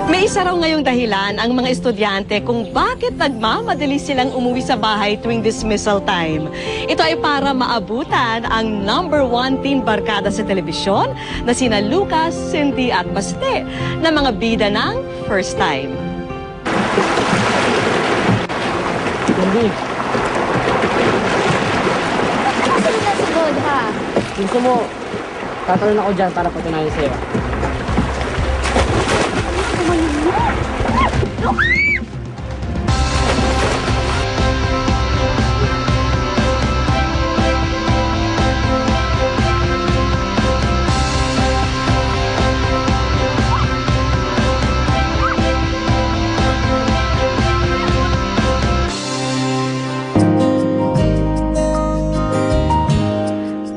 May isa raw ngayong dahilan ang mga estudyante kung bakit nagmamadali silang umuwi sa bahay tuwing dismissal time. Ito ay para maabutan ang #1 teen barkada sa telebisyon na sina Lucas, Cindy at Baste na mga bida ng first time. Cindy, Kasi na si God, ha? gusto mo, tatalon ako dyan para patunayan sa'yo.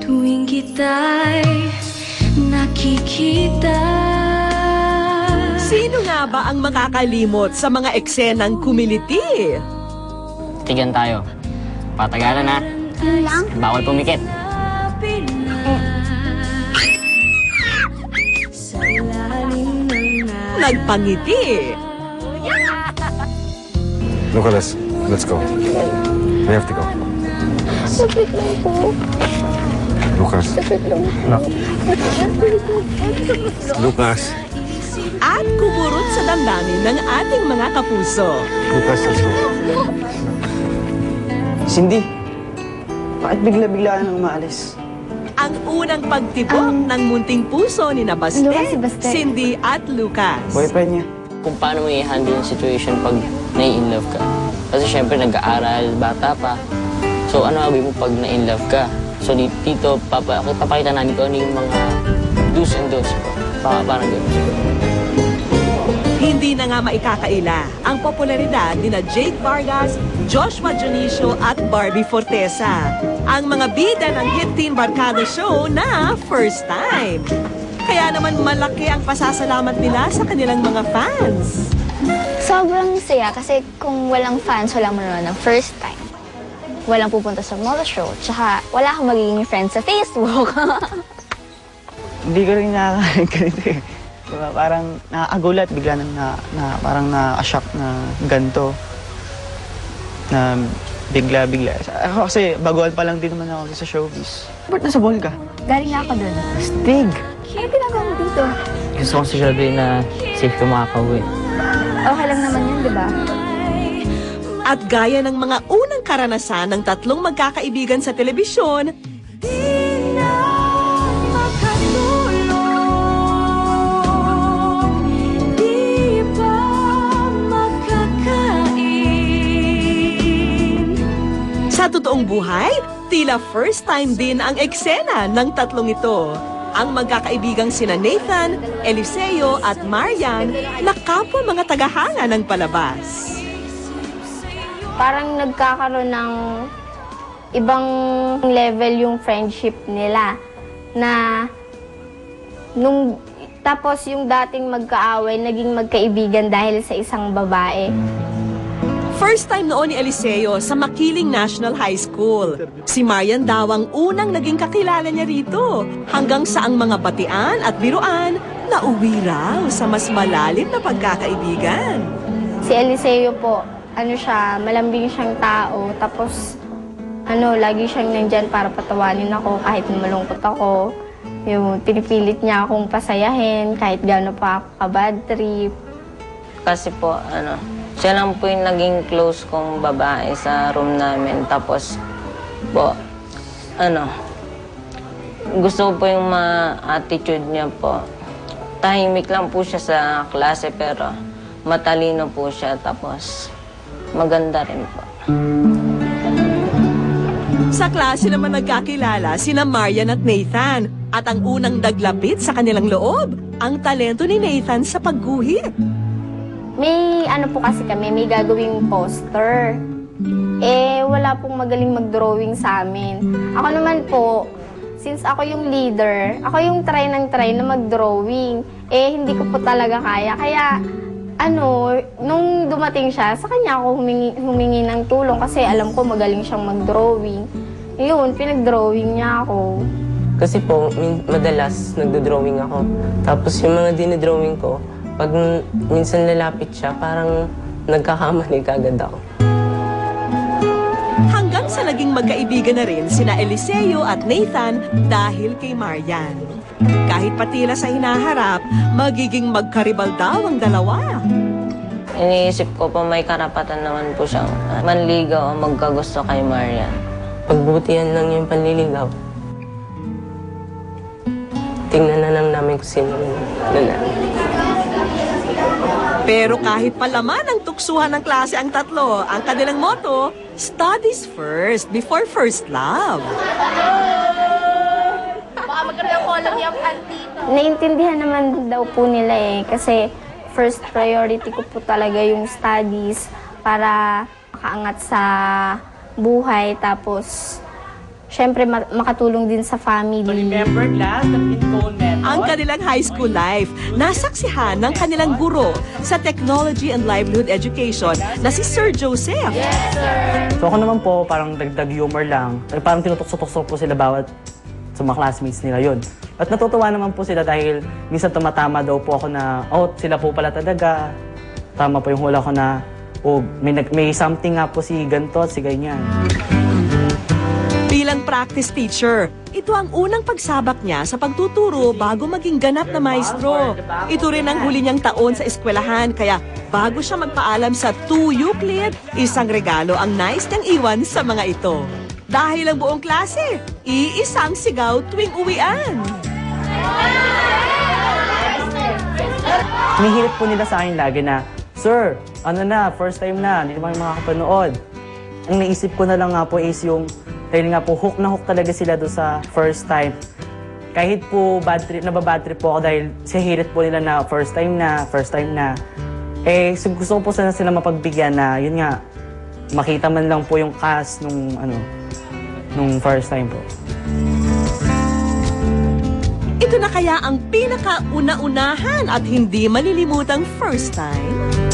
Tuwing kita'y nakikita. Sino nga ba ang makakalimot sa mga eksenang kumiliti? Tigyan tayo. Patagalan ha. Yun lang? Bawal pumikit. Nagpangiti. Nicholas, let's go. We have to go. Sakit lang po. Lucas. Sakit lang. Lucas. At kumurot sa damdamin ng ating mga kapuso. Lucas, let's go. Cindy, bakit bigla-bigla nang umaalis? Ang unang pagtibok ng munting puso ni Baste, Lucas si Baste. Cindy at Lucas. Boyfriend niya. Kung paano mo i-handle yung situation pag nai-inlove ka. Kasi syempre nag-aaral, bata pa. So ano gagawin mo pag na-inlove ka? So dito, papakita namin kung ano yung mga do's and don'ts ko. Parang gano'n. Hindi na nga maikakaila ang popularidad ni na Jake Vargas, Joshua Junicio at Barbie Fortesa. Ang mga bida ng Hit Teen Barkada Show na first time. Kaya naman malaki ang pasasalamat nila sa kanilang mga fans. Sobrang saya kasi kung walang fans, walang manonood ng first time. Walang pupunta sa mall show. Tsaka wala akong magiging friend sa Facebook. Hindi ko rin nakakain ganito eh. Diba, parang nakakagulat, bigla parang na-shock na ganito. Na bigla-bigla. Ako kasi baguhan pa lang din naman ako sa showbiz. Ba't nasa ball ka? Galing na ako dun. Stig! Ano ginagawa mo dito? Gusto ko siguraduhin na safe ka makakauwi. Okay lang naman yun, di ba? At gaya ng mga unang karanasan ng tatlong magkakaibigan sa telebisyon, sa totoong buhay, tila first time din ang eksena ng tatlong ito. Ang magkakaibigang sina Nathan, Eliseo at Marian na kapwa mga tagahanga ng palabas. Parang nagkakaroon ng ibang level yung friendship nila na tapos yung dating magkaaway naging magkaibigan dahil sa isang babae. First time noon ni Eliseo sa Makiling National High School. Si Marian daw ang unang naging kakilala niya rito. Hanggang sa ang mga batian at biruan na uwi raw sa mas malalim na pagkakaibigan. Si Eliseo po, malambing siyang tao. Tapos, lagi siyang nandyan para patawanin ako kahit malungkot ako. Yung pinipilit niya akong pasayahin kahit gaano pa ako ka-bad trip. Kasi po, siya lang po yung naging close kong babae sa room namin. Tapos po, gusto ko po yung attitude niya po. Tahimik lang po siya sa klase pero matalino po siya. Tapos maganda rin po. Sa klase naman nagkakilala sina Marian at Nathan. At ang unang daglapit sa kanilang loob, ang talento ni Nathan sa pagguhit. May po kasi kami, may gagawing poster. Wala pong magaling mag-drawing sa amin. Ako naman po, since ako yung leader, ako yung try na mag-drawing. Hindi ko po talaga kaya. Kaya, nung dumating siya, sa kanya ako humingi ng tulong kasi alam ko magaling siyang mag-drawing. Yun, pinag-drawing niya ako. Kasi po, madalas nagdo-drawing ako. Tapos yung mga dinidrawing ko, Pag minsan lalapit siya, parang nagkakamali kagad ako. Hanggang sa naging magkaibigan na rin sina Eliseo at Nathan dahil kay Marian. Kahit patila sa hinaharap, magiging magkaribal daw ang dalawa. Iniisip ko po may karapatan naman po siyang manligaw o magkagusto kay Marian. Pagbutihan lang yung panliligaw. Tingnan na lang namin kung sino nanalo. Pero kahit palaman ang tuksuhan ng klase ang tatlo, ang kanilang motto, studies first before first love. Naiintindihan naman daw po nila kasi first priority ko po talaga yung studies para makaangat sa buhay. Tapos, syempre makatulong din sa family. Ang kanilang high school life, nasaksihan ng kanilang guro sa Technology and Livelihood Education na si Sir Joseph. So ako naman po, parang dagdag humor lang. Parang tinutukso-tukso po sila bawat sa mga classmates nila yun. At natutuwa naman po sila dahil minsan tumatama daw po ako na, sila po pala talaga. Tama po yung hula ko na, may something nga po si ganto at si ganyan. Bilang practice teacher, ito ang unang pagsabak niya sa pagtuturo bago maging ganap na maestro. Ito rin ang huli niyang taon sa eskwelahan, kaya bago siya magpaalam sa 2 Euclid, isang regalo ang nais niyang iwan sa mga ito. Dahil ang buong klase, iisang sigaw tuwing uwian. Hinihirit po nila sa akin lagi na, Sir, first time na, hindi naman makakapanood. Ang naisip ko na lang nga po is yung, dahil nga po, hook na hook talaga sila doon sa first time. Kahit po nababad trip po ako dahil sihirit po nila na first time na. Gusto ko po sana sila mapagbigyan na, yun nga, makita man lang po yung cast nung first time po. Ito na kaya ang pinakauna-unahan at hindi malilimutang first time?